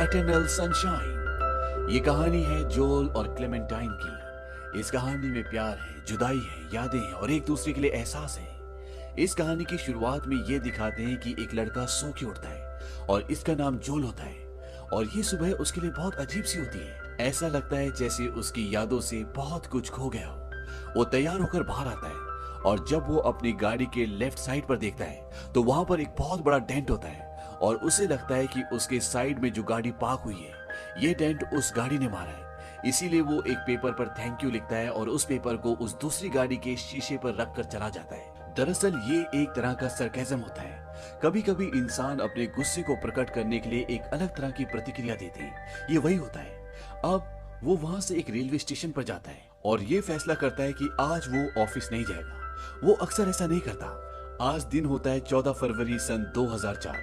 Eternal sunshine. ये कहानी है जोल और क्लेमेंटाइन की। इस कहानी में प्यार है, जुदाई है, यादें हैं और एक दूसरे के लिए एहसास है। इस कहानी की शुरुआत में ये दिखाते हैं कि एक लड़का सो के उठता है और इसका नाम जोल होता है और ये सुबह उसके लिए बहुत अजीब सी होती है। ऐसा लगता है जैसे उसकी यादों से बहुत कुछ खो गया हो। वो तैयार होकर बाहर आता है और जब वो अपनी गाड़ी के लेफ्ट साइड पर देखता है तो वहां पर एक बहुत बड़ा डेंट होता है और उसे लगता है कि उसके साइड में जो गाड़ी पार्क हुई है ये डेंट उस गाड़ी ने मारा है। इसीलिए वो एक पेपर पर थैंक यू लिखता है और उस पेपर को उस दूसरी गाड़ी के शीशे पर रख कर चला जाता है। दरअसल ये एक तरह का सरकाज़म होता है। कभी कभी इंसान अपने गुस्से को प्रकट करने के लिए एक अलग तरह की प्रतिक्रिया देते हैं। ये वही होता है। अब वो वहां से एक रेलवे स्टेशन पर जाता है और ये फैसला करता है कि आज वो ऑफिस नहीं जाएगा। वो अक्सर ऐसा नहीं करता। आज दिन होता है 14 फरवरी सन 2004।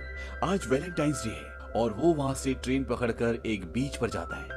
आज वैलेंटाइंस डे है और वो वहां से ट्रेन पकड़कर एक बीच पर जाता है।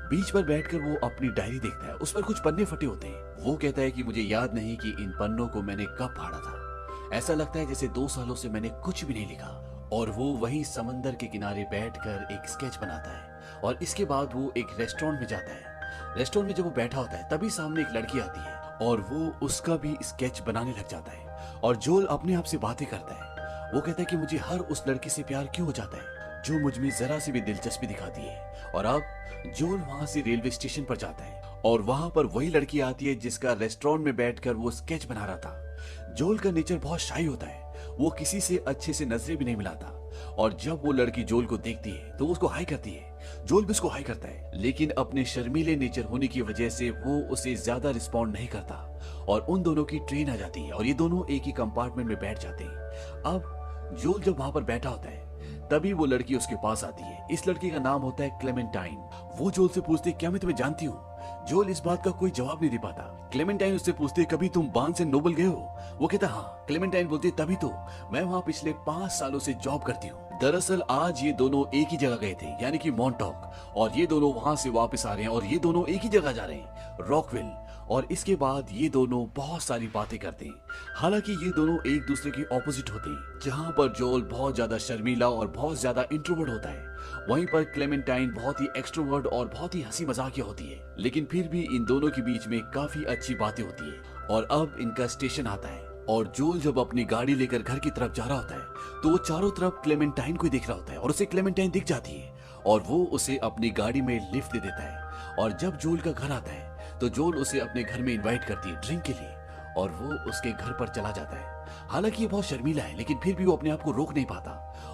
बीच पर बैठकर वो अपनी डायरी देखता है। उस पर कुछ पन्ने फटे होते हैं। वो कहता है कि मुझे याद नहीं कि इन पन्नों को मैंने कब फाड़ा था। ऐसा लगता है जैसे 2 सालों से मैंने कुछ भी नहीं लिखा। और वो वहीं समंदर के किनारे बैठकर एक स्केच बनाता है और इसके बाद वो एक रेस्टोरेंट में जाता है। रेस्टोरेंट में जब वो बैठा होता है तभी सामने एक लड़की आती है और वो उसका भी स्केच बनाने लग जाता है। और जोल अपने आप से बातें करता है। वो कहता है कि मुझे हर उस लड़की से प्यार क्यों हो जाता है जो मुझ में जरा सी भी दिलचस्पी दिखाती है। और अब जोल वहां से रेलवे स्टेशन पर जाता है और वहां पर वही लड़की आती है जिसका रेस्टोरेंट में बैठकर वो स्केच बना रहा था। जोल का नेचर बहुत शाई होता है। वो किसी से अच्छे से नजरें भी नहीं मिलाता और जब वो लड़की जोल को देखती है तो वो उसको हाई करती है। जोल भी उसको हाई करता है लेकिन अपने शर्मीले नेचर होने की वजह से वो उसे ज्यादा रिस्पॉन्ड नहीं करता और उन दोनों की ट्रेन आ जाती है और ये दोनों एक ही कंपार्टमेंट में बैठ जाते हैं। अब जोल जब वहां पर बैठा होता है तभी वो लड़की उसके पास आती है। इस लड़की का नाम होता है क्लेमेंटाइन। वो जोल से पूछती है क्या मैं तुम्हें जानती हूँ। जोल इस बात का कोई जवाब नहीं दे पाता। क्लेमेंटाइन उससे पूछती है कभी तुम बार्न्स एंड नोबल गए हो। वो कहता हाँ। क्लेमेंटाइन बोलती है तभी तो मैं वहाँ पिछले 5 सालों से जॉब करती हूँ। दरअसल आज ये दोनों एक ही जगह गए थे यानी कि मॉन्टॉक और ये दोनों वहां से वापस आ रहे हैं और ये दोनों एक ही जगह जा रहे हैं, रॉकविल। और इसके बाद ये दोनों बहुत सारी बातें करते हैं। हालांकि ये दोनों एक दूसरे के ऑपोजिट होते हैं। जहां पर जोल बहुत ज्यादा शर्मीला और बहुत ज्यादा इंट्रोवर्ट होता है वहीं पर क्लेमेंटाइन बहुत ही एक्सट्रोवर्ट और बहुत ही हंसी मजाकिया होती है। लेकिन फिर भी इन दोनों के बीच में काफी अच्छी बातें होती है। और अब इनका स्टेशन आता है और जोल जब अपनी गाड़ी लेकर घर की तरफ जा रहा होता है तो वो चारों तरफ क्लेमेंटाइन को देख रहा होता है और उसे क्लेमेंटाइन दिख जाती है और वो उसे अपनी गाड़ी में लिफ्ट दे देता है। और जब जोल का घर आता है तो जोल उसे अपने घर में इनवाइट करती है ड्रिंक के लिए और वो उसके घर पर चला जाता है। हालांकि ये बहुत शर्मीला है लेकिन फिर भी वो अपने आप को रोक नहीं पाता।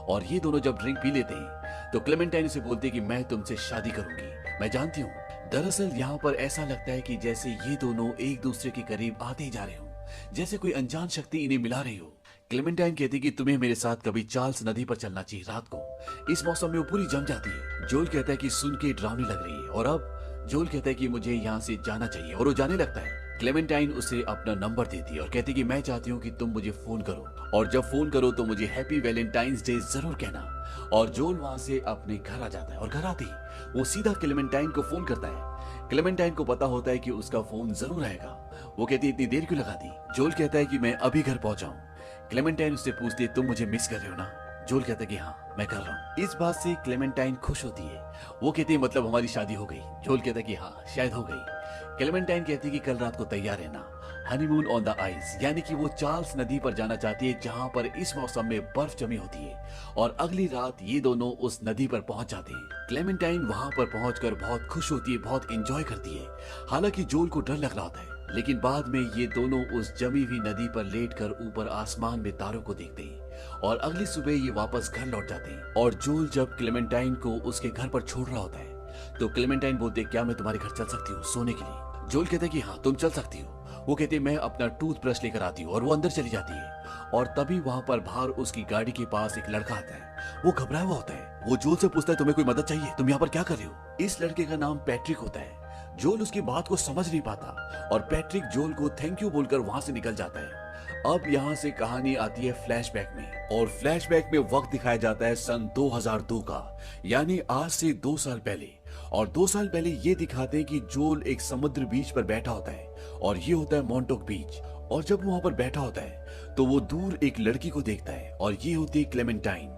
और ये दोनों जब ड्रिंक पी लेते हैं तो क्लेमेंटाइन उसे बोलती है कि मैं तुमसे शादी करूंगी, मैं जानती हूँ। दरअसल यहाँ पर ऐसा लगता है कि जैसे ये दोनों एक दूसरे के करीब आते ही जा रहे हो, जैसे कोई अनजान शक्ति इन्हें मिला रही हो। क्लेमेंटाइन कहती कि तुम्हें मेरे साथ कभी चार्ल्स नदी पर चलना चाहिए रात को। इस मौसम में वो पूरी जम जाती है। जोल कहता है कि सुन के डरावनी लग रही है और अब जोल कहता है कि मुझे यहाँ से जाना चाहिए और वो जाने लगता है। क्लेमेंटाइन उसे अपना नंबर देती है और कहती कि मैं चाहती हूँ कि तुम मुझे फोन करो और जब फोन करो तो मुझे हैप्पी वैलेंटाइंस डे जरूर कहना। और जोल वहां से अपने घर आ जाता है और घर आते ही वो सीधा क्लेमेंटाइन को फोन करता है। क्लेमेंटाइन को पता होता है कि उसका फोन जरूर आएगा। वो कहती है इतनी देर क्यों लगा दी। जोल कहता है कि मैं अभी घर पहुंचा हूँ। क्लेमेंटाइन उससे पूछती है तुम मुझे मिस कर रहे हो ना। जोल कहता है कि हाँ मैं कर रहा हूँ। इस बात से क्लेमेंटाइन खुश होती है। वो कहती है मतलब हमारी शादी हो गई। जोल कहता है कि हाँ शायद हो गई। क्लेमेंटाइन कहती है कि कल रात को तैयार रहना, हनीमून ऑन द आइस, यानी कि वो चार्ल्स नदी पर जाना चाहती है जहां पर इस मौसम में बर्फ जमी होती है। और अगली रात ये दोनों उस नदी पर पहुंच जाते हैं। क्लेमेंटाइन वहां पर पहुंचकर बहुत खुश होती है, बहुत एंजॉय करती है। हालांकि जोल को डर लग रहा होता है लेकिन बाद में ये दोनों उस जमी हुई नदी पर लेटकर ऊपर आसमान में तारों को देखते हैं और अगली सुबह ये वापस घर लौट जाते हैं। और जोल जब क्लेमेंटाइन को उसके घर पर छोड़ रहा होता है तो क्लेमेंटाइन बोलते क्या मैं तुम्हारे घर चल सकती हूँ सोने के लिए। जोल कहता है कि हाँ तुम चल सकती हो। वो कहते मैं अपना टूथब्रश लेकर आती हूँ और वो अंदर चली जाती है। और तभी वहां पर बाहर उसकी गाड़ी के पास एक लड़का आता है। वो घबराया हुआ होता है। वो जोल से पूछता है तुम्हें कोई मदद चाहिए, तुम यहाँ पर क्या कर रहे हो। इस लड़के का नाम पैट्रिक होता है। जोल उसकी बात को समझ नहीं पाता और पैट्रिक जोल को थैंक यू बोलकर वहां से निकल जाता है। अब यहाँ से कहानी आती है फ्लैशबैक में और फ्लैशबैक में वक्त दिखाया जाता है सन 2002 का, यानी आज से 2 साल पहले। और 2 साल पहले ये दिखाते हैं कि जोल एक समुद्र बीच पर बैठा होता है और ये होता है मॉन्टॉक बीच। और जब वहां पर बैठा होता है तो वो दूर एक लड़की को देखता है और ये होती है क्लेमेंटाइन।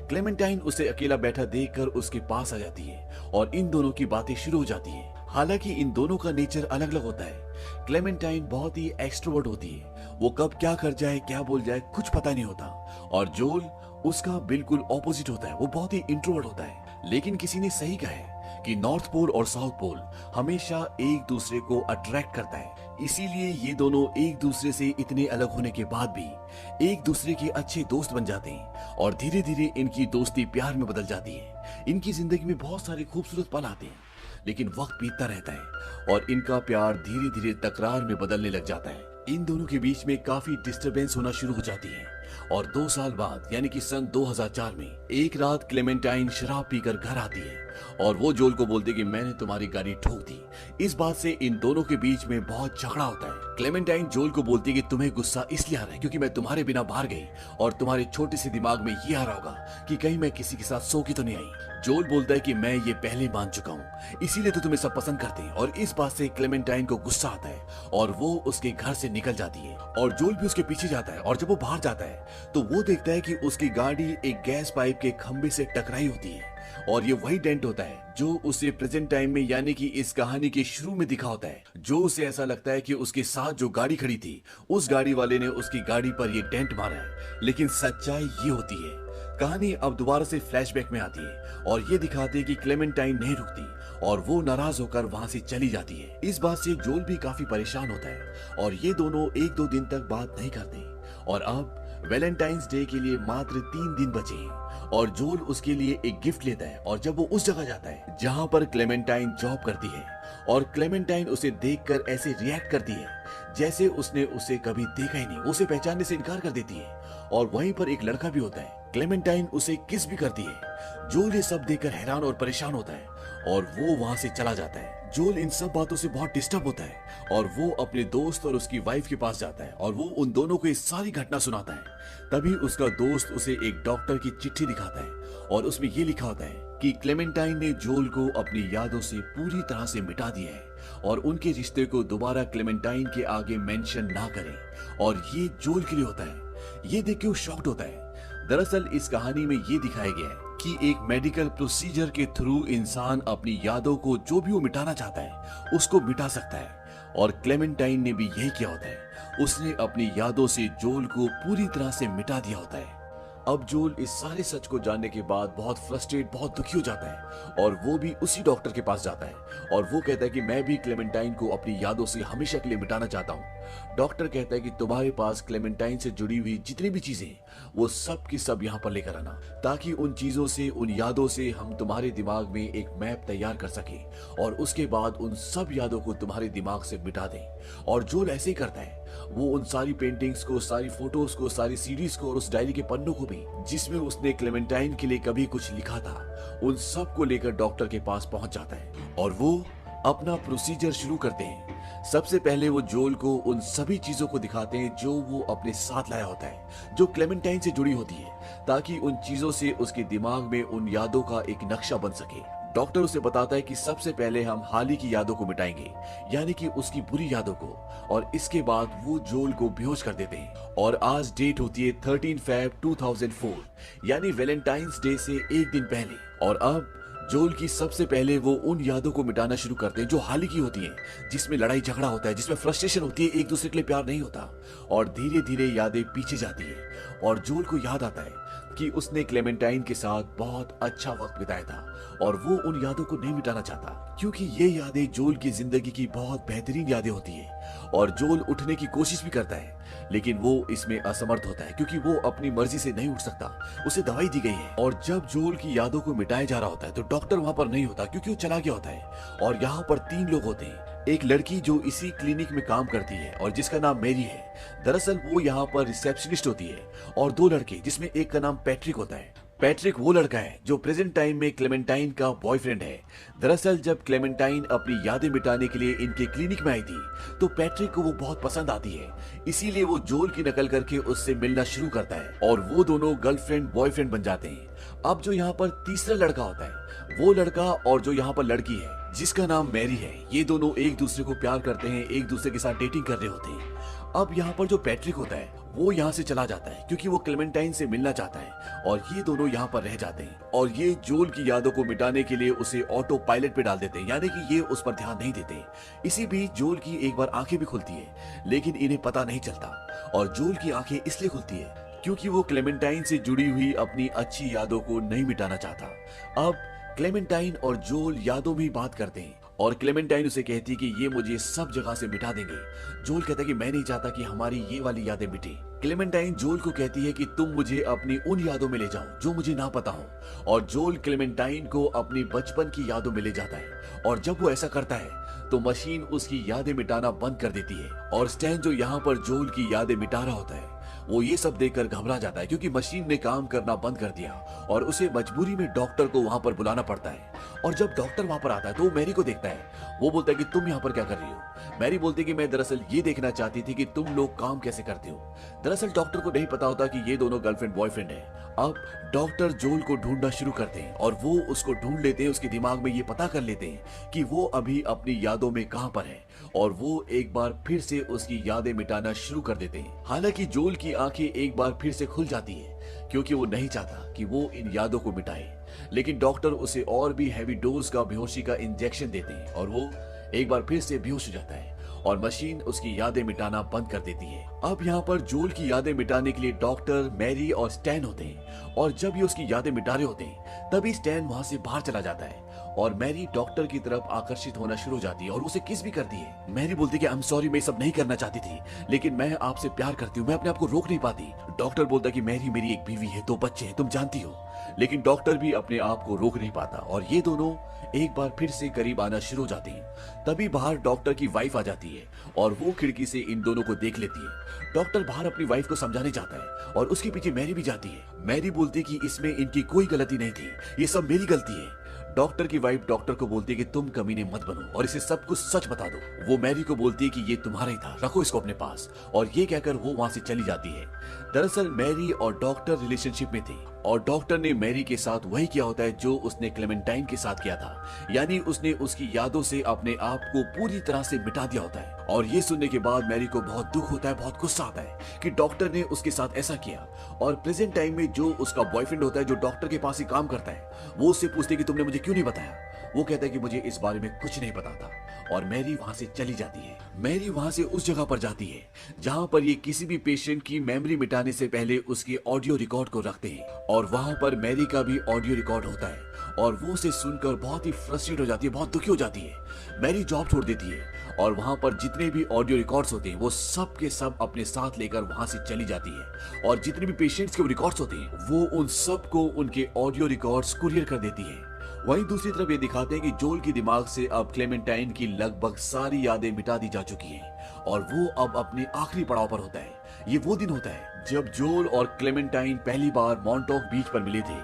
क्लेमेंटाइन उसे अकेला बैठा देखकर उसके पास आ जाती है और इन दोनों की बातें शुरू हो जाती है। हालांकि इन दोनों का नेचर अलग अलग होता है। क्लेमेंटाइन बहुत ही एक्सट्रोवर्ट होती है, वो कब क्या कर जाए क्या बोल जाए कुछ पता नहीं होता। और जोल उसका बिल्कुल ऑपोजिट होता है, वो बहुत ही इंट्रोवर्ट होता है। लेकिन किसी ने सही कहा है कि नॉर्थ पोल और साउथ पोल हमेशा एक दूसरे को अट्रैक्ट करता है। इसीलिए ये दोनों एक दूसरे से इतने अलग होने के बाद भी एक दूसरे के अच्छे दोस्त बन जाते हैं और धीरे धीरे इनकी दोस्ती प्यार में बदल जाती है। इनकी जिंदगी में बहुत सारे खूबसूरत पल आते हैं, लेकिन वक्त बीतता रहता है और इनका प्यार धीरे धीरे तकरार में बदलने लग जाता है। इन दोनों के बीच में काफी डिस्टरबेंस होना शुरू हो जाती है और 2 साल बाद यानी कि सन 2004 में एक रात क्लेमेंटाइन शराब पीकर घर आती है और वो जोल को बोलती कि मैंने तुम्हारी गाड़ी ठोक दी। इस बात से इन दोनों के बीच में बहुत झगड़ा होता है। क्लेमेंटाइन जोल को बोलती कि तुम्हें गुस्सा इसलिए आ रहा है क्योंकि मैं तुम्हारे बिना बाहर गई और तुम्हारे छोटे से दिमाग में ये आ रहा होगा कि कहीं मैं किसी के साथ सो की तो नहीं आई। जोल बोलता है कि मैं ये पहले मान चुका हूँ, इसीलिए तो तुम्हें सब पसंद करते हैं। और इस बात से क्लेमेंटाइन को गुस्सा आता है और वो उसके घर से निकल जाती है और जोल भी उसके पीछे जाता है। और जब वो बाहर जाता है तो वो देखता है कि उसकी गाड़ी एक गैस पाइप के खंबे से टकराई होती है और ये वही डेंट होता है जो उसे प्रेजेंट टाइम में यानी कि इस कहानी के शुरू में दिखा होता है। जो उसे ऐसा लगता है कि उसके साथ जो गाड़ी खड़ी थी उस गाड़ी वाले ने उसकी गाड़ी पर ये डेंट मारा है, लेकिन सच्चाई ये होती है। कहानी अब दोबारा से फ्लैशबैक में आती है और ये दिखाते हैं कि क्लेमेंटाइन नहीं रुकती और वो नाराज होकर वहां से चली जाती है। इस बात से जोल भी काफी परेशान होता है और ये दोनों 1-2 दिन तक बात नहीं करते। और अब वैलेंटाइंस डे के लिए मात्र 3 दिन बचे हैं और जोल उसके लिए एक गिफ्ट लेता है। और जब वो उस जगह जाता है जहां पर क्लेमेंटाइन जॉब करती है और क्लेमेंटाइन उसे देखकर ऐसे रिएक्ट करती है जैसे उसने उसे कभी देखा ही नहीं, उसे पहचानने से इनकार कर देती है। और वहीं पर एक लड़का भी होता है, क्लेमेंटाइन उसे किस भी करती है। जोल ये सब देखकर हैरान और परेशान होता है और वो वहां से चला जाता है। जोल इन सब बातों से बहुत डिस्टर्ब होता है और वो अपने दोस्त और उसकी वाइफ के पास जाता है और वो उन दोनों को ये सारी घटना सुनाता है। तभी उसका दोस्त उसे एक डॉक्टर की चिट्ठी दिखाता है और उसमें ये लिखा होता है कि क्लेमेंटाइन ने जोल को अपनी यादों से पूरी तरह से मिटा दिया है और उनके रिश्ते को दोबारा क्लेमेंटाइन के आगे मेंशन ना करें। और ये जोल के लिए होता है। ये देख के वो शॉक्ड होता है। दरअसल इस कहानी में ये दिखाया गया है कि एक मेडिकल प्रोसीजर के थ्रू इंसान अपनी यादों को जो भी वो मिटाना चाहता है उसको मिटा सकता है और क्लेमेंटाइन ने भी यही किया होता है। उसने अपनी यादों से जोल को पूरी तरह से मिटा दिया होता है। अब जोल इस सारे सच को जानने के बाद बहुत फ्रस्ट्रेट, बहुत दुखी हो जाता है और वो भी उसी डॉक्टर के पास जाता है और वो कहता है कि मैं भी क्लेमेंटाइन को अपनी यादों से हमेशा के लिए मिटाना चाहता हूँ। डॉक्टर कहता है कि तुम्हारे पास क्लेमेंटाइन से जुड़ी हुई जितनी भी चीजें वो सब की सब यहाँ पर लेकर आना, ताकि उन चीजों से, उन यादों से हम तुम्हारे दिमाग में एक मैप तैयार कर सके और उसके बाद उन सब यादों को तुम्हारे दिमाग से मिटा दें। और जोल ऐसे ही करता है। वो उन सारी पेंटिंग्स को, सारी फोटोज को, सारी सीरीज को और उस डायरी के पन्नों को भी जिसमें उसने क्लेमेंटाइन के लिए कभी कुछ लिखा था, उन सब को लेकर डॉक्टर के पास पहुंच जाता है और वो अपना प्रोसीजर शुरू करते हैं। सबसे पहले वो जोल को उन सभी चीजों को दिखाते हैं जो वो अपने साथ लाया होता है, जो क्लेमेंटाइन से जुड़ी होती है, ताकि उन चीजों से उसके दिमाग में उन यादों का एक नक्शा बन सके। डॉक्टर उसे बताता है कि सबसे पहले हम हाल ही की यादों को मिटाएंगे, यानी कि उसकी बुरी यादों को, और इसके बाद वो जोल को बेहोश कर देते हैं। और आज डेट होती है 13 Feb 2004, यानी वैलेंटाइंस डे से एक दिन पहले। और अब जोल की सबसे पहले वो उन यादों को मिटाना शुरू करते हैं जो हाल ही की होती हैं, जिसमें लड़ाई झगड़ा होता है, जिसमें फ्रस्ट्रेशन होती है, एक दूसरे के लिए प्यार नहीं होता। और धीरे धीरे यादें पीछे जाती है और जोल को याद आता है कि उसने क्लेमेंटाइन के साथ बहुत अच्छा वक्त बिताया था और वो उन यादों को नहीं मिटाना चाहता, क्योंकि ये यादें जोल की जिंदगी की बहुत बेहतरीन यादें होती है। और जोल उठने की कोशिश भी करता है, लेकिन वो इसमें असमर्थ होता है क्योंकि वो अपनी मर्जी से नहीं उठ सकता, उसे दवाई दी गई है। और जब जोल की यादों को मिटाया जा रहा होता है तो डॉक्टर वहां पर नहीं होता क्योंकि वो चला गया होता है। और यहाँ पर 3 लोग होते हैं। एक लड़की जो इसी क्लिनिक में काम करती है और जिसका नाम मेरी है, दरअसल वो यहाँ पर रिसेप्शनिस्ट होती है। और 2 लड़के, जिसमें एक का नाम पैट्रिक होता है। पैट्रिक वो लड़का है जो प्रेजेंट टाइम में क्लेमेंटाइन का बॉयफ्रेंड है। दरअसल जब क्लेमेंटाइन अपनी यादें मिटाने के लिए इनके क्लिनिक में आई थी तो पैट्रिक को वो बहुत पसंद आती है, इसीलिए वो जोल की नकल करके उससे मिलना शुरू करता है और वो दोनों गर्लफ्रेंड बॉयफ्रेंड बन जाते हैं। अब जो यहाँ पर तीसरा लड़का होता है, वो लड़का और जो यहाँ पर लड़की है जिसका नाम मैरी है, ये दोनों एक दूसरे को प्यार करते हैं, एक दूसरे के साथ डेटिंग कर रहे होते हैं। अब यहाँ पर जो पैट्रिक होता है वो यहाँ से चला जाता है क्योंकि वो क्लेमेंटाइन से मिलना चाहता है और ये दोनों यहाँ पर रह जाते हैं और ये जोल की यादों को मिटाने के लिए उसे ऑटो पायलट पे डाल देते हैं, यानी कि ये उस पर ध्यान नहीं देते। इसी बीच जोल की एक बार आंखें भी खुलती है, लेकिन इन्हें पता नहीं चलता और जोल की आंखें इसलिए खुलती है क्योंकि वो क्लेमेंटाइन से जुड़ी हुई अपनी अच्छी यादों को नहीं मिटाना चाहता। अब क्लेमेंटाइन और जोल यादों में बात करते हैं और क्लेमेंटाइन उसे कहती है कि ये मुझे सब जगह से मिटा देंगे। जोल कहता है कि मैं नहीं चाहता कि हमारी ये वाली यादें मिटे। क्लेमेंटाइन जोल को कहती है कि तुम मुझे अपनी उन यादों में ले जाओ जो मुझे ना पता हो और जोल क्लेमेंटाइन को अपनी बचपन की यादों में ले जाता है और जब वो ऐसा करता है तो मशीन उसकी यादें मिटाना बंद कर देती है और स्टैन जो यहाँ पर जोल की यादें मिटा रहा होता है वो ये सब देखकर घबरा जाता है क्योंकि मशीन ने काम करना बंद कर दिया और उसे मजबूरी में डॉक्टर को वहां पर बुलाना पड़ता है। और जब डॉक्टर वहां पर आता है तो वो मैरी को देखता है। वो बोलता है कि तुम यहाँ पर क्या कर रही हो। मैरी बोलती है कि मैं दरअसल ये देखना चाहती थी कि तुम लोग काम कैसे करते हो। दरअसल डॉक्टर को नहीं पता होता कि ये दोनों गर्लफ्रेंड बॉयफ्रेंड है। अब डॉक्टर जोल को ढूंढना शुरू करते हैं और वो उसको ढूंढ लेते हैं। उसके दिमाग में ये पता कर लेते हैं कि वो अभी अपनी यादों में कहां पर है और वो एक बार फिर से उसकी यादें मिटाना शुरू कर देते हैं। हालांकि जोल की आंखें एक बार फिर से खुल जाती है क्योंकि वो नहीं चाहता कि वो इन यादों को मिटाए, लेकिन डॉक्टर उसे और भी हैवी डोज का बेहोशी का इंजेक्शन देते हैं और वो एक बार फिर से बेहोश हो जाता है और मशीन उसकी यादें मिटाना बंद कर देती है। अब यहाँ पर जोल की यादें मिटाने के लिए डॉक्टर, मैरी और स्टैन होते हैं और जब ये उसकी यादें मिटा रहे होते हैं तभी स्टैन वहां से बाहर चला जाता है और मैरी डॉक्टर की तरफ आकर्षित होना शुरू हो जाती है और उसे किस भी करती है। मैरी बोलती है कि आई एम सॉरी, मैं सब नहीं करना चाहती थी, लेकिन मैं आपसे प्यार करती हूँ, मैं अपने आप को रोक नहीं पाती। डॉक्टर बोलता है कि मैरी मेरी एक बीवी है, 2 बच्चे हैं, तुम जानती हो। लेकिन डॉक्टर भी अपने आप को रोक नहीं पाता और ये दोनों एक बार फिर से करीब आना शुरू हो जाते हैं। तभी बाहर डॉक्टर की वाइफ आ जाती है और वो खिड़की से इन दोनों को देख लेती है। डॉक्टर बाहर अपनी वाइफ को समझाने जाता है और उसके पीछे मैरी भी जाती है। मैरी बोलती है कि इसमें इनकी कोई गलती नहीं थी, ये सब मेरी गलती है। डॉक्टर की वाइफ डॉक्टर को बोलती है कि तुम कमीने मत बनो और इसे सब कुछ सच बता दो। वो मैरी को बोलती है कि ये तुम्हारा ही था, रखो इसको अपने पास, और ये कहकर वो वहां से चली जाती है। दरअसल मैरी और डॉक्टर रिलेशनशिप में थे और डॉक्टर ने मैरी के साथ वही किया होता है जो उसने क्लेमेंटाइन के साथ किया था, यानी उसने उसकी यादों से अपने आप को पूरी तरह से मिटा दिया होता है। और ये सुनने के बाद मैरी को बहुत दुख होता है, बहुत गुस्सा आता है कि डॉक्टर ने उसके साथ ऐसा किया। और प्रेजेंट टाइम में जो उसका बॉयफ्रेंड होता है, जो डॉक्टर के पास ही काम करता है, वो उससे पूछते कि तुमने मुझे क्यों नहीं बताया। वो कहता है कि मुझे इस बारे में कुछ नहीं पता था और मैरी वहां से चली जाती है। मैरी वहां से उस जगह पर जाती है जहां पर ये किसी भी पेशेंट की मेमोरी मिटाने से पहले उसके ऑडियो रिकॉर्ड को रखते हैं और वहां पर मैरी का भी ऑडियो रिकॉर्ड होता है और वो उसे सुनकर बहुत ही फ्रस्ट्रेट हो जाती है, बहुत दुखी हो जाती है। मैरी जॉब छोड़ देती है और वहां पर जितने भी ऑडियो रिकॉर्ड्स होते हैं वो सब के सब अपने साथ लेकर वहां से चली जाती है और जितने भी पेशेंट्स के रिकॉर्ड्स होते हैं वो उन सबको उनके ऑडियो रिकॉर्ड्स कुरियर कर देती है। वहीं दूसरी तरफ ये दिखाते हैं कि जोल के दिमाग से अब क्लेमेंटाइन की लगभग सारी यादें मिटा दी जा चुकी हैं और वो अब अपने आखिरी पड़ाव पर होता है। ये वो दिन होता है जब जोल और क्लेमेंटाइन पहली बार मॉन्टॉक बीच पर मिले थे।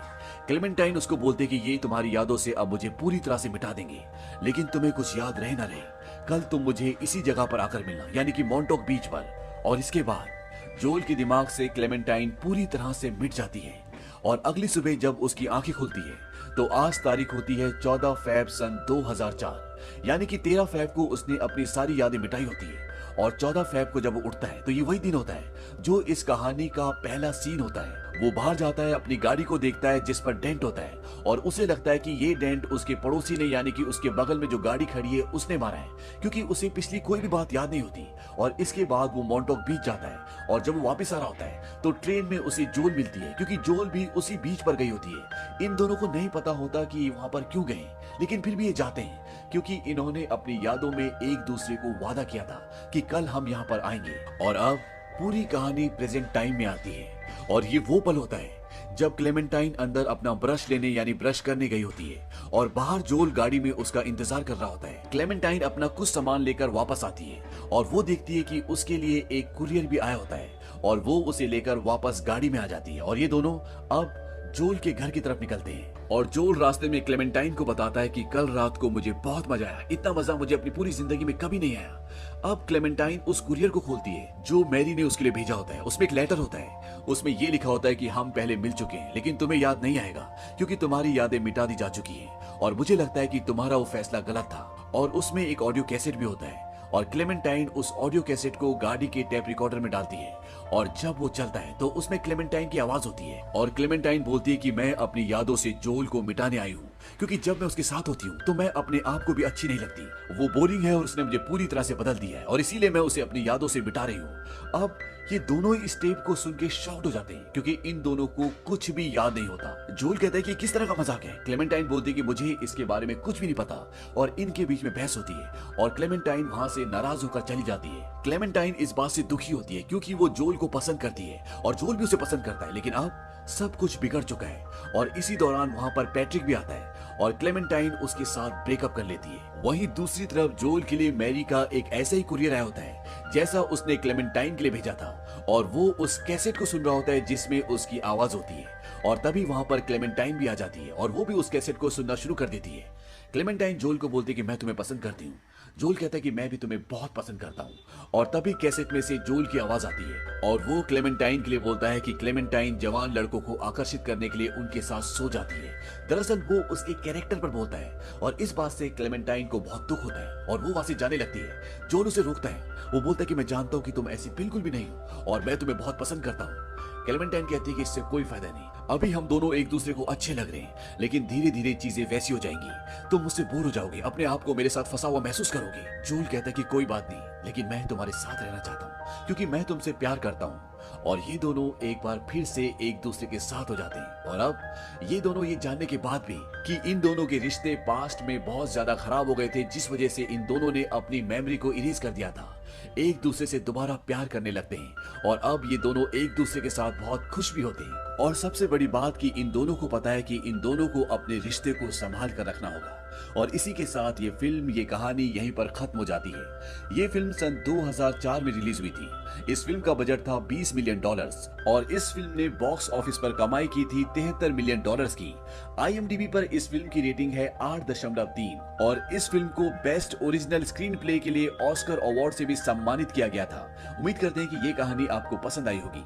क्लेमेंटाइन उसको बोलते कि ये तुम्हारी यादों से अब मुझे पूरी तरह से मिटा देंगे, लेकिन तुम्हें कुछ याद रहे ना रहे, कल तुम मुझे इसी जगह पर आकर मिलना, यानी कि मॉन्टॉक बीच पर। और इसके बाद जोल के दिमाग से क्लेमेंटाइन पूरी तरह से मिट जाती है और अगली सुबह जब उसकी आंखें खुलती है तो आज तारीख होती है 14 फरवरी सन 2004, यानी कि 13 फरवरी को उसने अपनी सारी यादें मिटाई होती है और 14 फरवरी को जब वो उठता है तो ये वही दिन होता है जो इस कहानी का पहला सीन होता है। वो बाहर जाता है, अपनी गाड़ी को देखता है जिस पर डेंट होता है और उसे लगता है कि ये डेंट उसके पड़ोसी ने, यानी कि उसके बगल में जो गाड़ी खड़ी है उसने मारा है, क्योंकि उसे पिछली कोई भी बात याद नहीं होती। और इसके बाद वो मॉन्टॉक बीच जाता है और जब वो वापस आ रहा होता है तो ट्रेन में उसे जोल मिलती है, क्योंकि जोल भी उसी बीच पर गई होती है। इन दोनों को नहीं पता होता कि वहां पर क्यों गए, लेकिन फिर भी ये जाते हैं क्योंकि इन्होंने अपनी यादों में एक दूसरे को वादा किया था कि कल हम यहाँ पर आएंगे। और अब पूरी कहानी प्रेजेंट टाइम में आती है और ये वो पल होता है जब क्लेमेंटाइन अंदर अपना ब्रश लेने यानी ब्रश करने गई होती है और बाहर जोल गाड़ी में उसका इंतजार कर रहा होता है। क्लेमेंटाइन अपना कुछ सामान लेकर वापस आती है और वो देखती है कि उसके लिए एक कुरियर भी आया होता है और वो उसे लेकर वापस गाड़ी में आ जाती है और ये दोनों अब जोल के घर की तरफ निकलते हैं। और जोल रास्ते में क्लेमेंटाइन को बताता है कि कल रात को मुझे बहुत मजा आया, इतना मजा मुझे अपनी पूरी जिंदगी में कभी नहीं आया। अब क्लेमेंटाइन उस कुरियर को खोलती है जो मैरी ने उसके लिए भेजा होता है। उसमें एक लेटर होता है, उसमें ये लिखा होता है कि हम पहले मिल चुके हैं, लेकिन तुम्हें याद नहीं आएगा क्योंकि तुम्हारी यादें मिटा दी जा चुकी हैं और मुझे लगता है कि तुम्हारा वो फैसला गलत था। और उसमें एक ऑडियो कैसेट भी होता है और क्लेमेंटाइन उस ऑडियो कैसेट को गाड़ी के टेप रिकॉर्डर में डालती है और जब वो चलता है तो उसमें क्लेमेंटाइन की आवाज होती है और क्लेमेंटाइन बोलती है कि मैं अपनी यादों से जोल को मिटाने आई हूँ, क्योंकि जब मैं उसके साथ होती हूँ तो मैं अपने आप को भी अच्छी नहीं लगती। वो बोरिंग है और उसने मुझे पूरी तरह से बदल दिया है और इसीलिए मैं उसे अपनी यादों से मिटा रही हूँ। अब ये दोनों ही इस टेप को सुन के शॉक्ड हो जाते हैं क्योंकि इन दोनों को कुछ भी याद नहीं होता। जोल कहता है कि किस तरह का मजाक है। क्लेमेंटाइन बोलती है कि मुझे इसके बारे में कुछ भी नहीं पता और इनके बीच में बहस होती है और क्लेमेंटाइन वहां से नाराज होकर चली जाती है। क्लेमेंटाइन इस बात से दुखी होती है क्योंकि वो जोल को पसंद करती है और जोल भी उसे पसंद करता है, लेकिन अब सब कुछ बिगड़ चुका है और इसी दौरान वहां पर पैट्रिक भी आता है और क्लेमेंटाइन उसके साथ ब्रेकअप कर लेती है। वहीं दूसरी तरफ जोल के लिए मैरी का एक ऐसा ही कुरियर आया होता है जैसा उसने क्लेमेंटाइन के लिए भेजा था और वो उस कैसेट को सुन रहा होता है जिसमें उसकी आवाज होती है और तभी वहां पर क्लेमेंटाइन भी आ जाती है और वो भी उस कैसेट को सुनना शुरू कर देती है। क्लेमेंटाइन जोल को बोलती है कि मैं तुम्हें पसंद करती हूँ। जोल कहता है कि मैं भी तुम्हें बहुत पसंद करता हूँ और तभी कैसेट में से जोल की आवाज आती है और वो क्लेमेंटाइन के लिए बोलता है कि क्लेमेंटाइन जवान लड़कों को आकर्षित करने के लिए उनके साथ सो जाती है। दरअसल वो उसके कैरेक्टर पर बोलता है और इस बात से क्लेमेंटाइन को बहुत दुख होता है और वो वहां से जाने लगती है। जोल उसे रोकता है। वो बोलता है कि मैं जानता हूँ कि तुम ऐसी बिल्कुल भी नहीं हो और मैं तुम्हें बहुत पसंद करता हूँ। क्लेमेंटाइन कहती है कि इससे कोई फायदा नहीं, अभी हम दोनों एक दूसरे को अच्छे लग रहे हैं लेकिन धीरे धीरे चीजें वैसी हो जाएंगी, तुम मुझसे बोर हो जाओगे, अपने आप को मेरे साथ फंसा हुआ महसूस करोगे। जोल कहता है कि कोई बात नहीं, लेकिन मैं तुम्हारे साथ रहना चाहता हूँ क्योंकि मैं तुमसे प्यार करता हूँ। और ये दोनों एक बार फिर से एक दूसरे के साथ हो जाते हैं और अब ये दोनों ये जानने के बाद भी कि इन दोनों के रिश्ते पास्ट में बहुत ज्यादा खराब हो गए थे जिस वजह से इन दोनों ने अपनी मेमोरी को इरेज कर दिया था, एक दूसरे से दोबारा प्यार करने लगते हैं और अब ये दोनों एक दूसरे के साथ बहुत खुश भी होते हैं। और सबसे बड़ी बात कि इन दोनों को पता है कि इन दोनों को अपने रिश्ते को संभाल कर रखना होगा। और इसी के साथ ये फिल्म, ये कहानी यहीं पर खत्म हो जाती है। ये फिल्म सन 2004 में रिलीज हुई थी। इस फिल्म का बजट था $20 मिलियन और इस फिल्म ने बॉक्स ऑफिस पर कमाई की थी $73 मिलियन की। IMDb पर इस फिल्म की रेटिंग है 8.3 और इस फिल्म को बेस्ट ओरिजिनल स्क्रीन प्ले के लिए ऑस्कर अवार्ड से भी सम्मानित किया गया था। उम्मीद करते हैं कि ये कहानी आपको पसंद आई होगी।